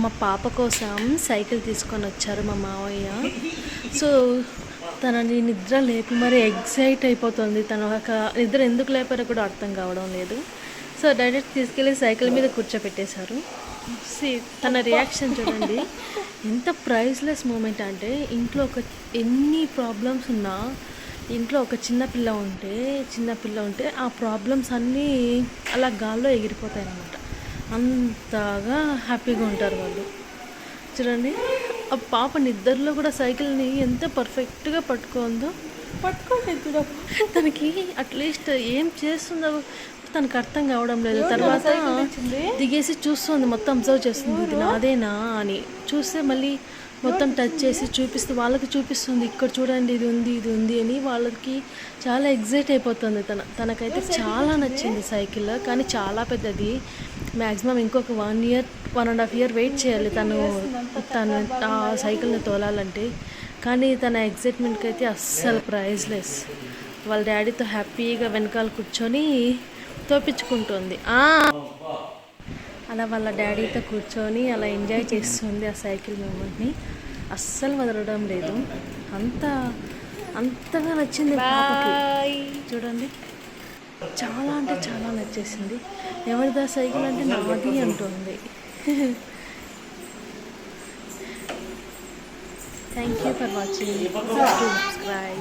మా పాప కోసం సైకిల్ తీసుకొని వచ్చారు మా మావయ్య. సో తనని నిద్ర లేపి మరి ఎగ్జైట్ అయిపోతుంది. తన ఒక నిద్ర ఎందుకు లేపారో కూడా అర్థం కావడం లేదు. సో డైరెక్ట్ తీసుకెళ్ళి సైకిల్ మీద కూర్చోపెట్టేశారు. తన రియాక్షన్ చూడండి, ఎంత ప్రైజ్లెస్ మూమెంట్ అంటే. ఇంట్లో ఎన్ని ప్రాబ్లమ్స్ ఉన్నా, ఇంట్లో ఒక చిన్నపిల్ల ఉంటే ఆ ప్రాబ్లమ్స్ అన్నీ అలా గాల్లో ఎగిరిపోతాయి అన్నమాట. అంతగా హ్యాపీగా ఉంటారు వాళ్ళు. చూడండి, ఆ పాప నిద్రలో కూడా సైకిల్ని ఎంత పర్ఫెక్ట్గా పట్టుకోలేదు. తనకి అట్లీస్ట్ ఏం చేస్తుందో తనకు అర్థం కావడం లేదు. తర్వాత దిగేసి చూస్తుంది, మొత్తం అబ్జర్వ్ చేస్తుంది, ఇది నాదేనా అని. చూస్తే మళ్ళీ మొత్తం టచ్ చేసి వాళ్ళకి చూపిస్తుంది, ఇక్కడ చూడండి ఇది ఉంది అని. వాళ్ళకి చాలా ఎగ్జైట్ అయిపోతుంది. తనకైతే చాలా నచ్చింది సైకిల్. కానీ చాలా పెద్దది, మ్యాక్సిమం ఇంకొక 1.5 year వెయిట్ చేయాలి తను ఆ సైకిల్ని తోలాలంటే. కానీ తన ఎగ్జైట్మెంట్కి అయితే అస్సలు ప్రైజ్లెస్. వాళ్ళ డాడీతో హ్యాపీగా వెనకాల కూర్చొని తోపించుకుంటుంది. అలా వాళ్ళ డాడీతో కూర్చొని అలా ఎంజాయ్ చేస్తుంది ఆ సైకిల్ మూమెంట్ని. అస్సలు వదలడం లేదు. అంతగా నచ్చింది పాపకి. చూడండి, చాలా అంటే చాలా నచ్చేసింది. ఎవరిదా సైకిల్ అంటే నాది అంటుంది. Thank you for watching. Subscribe.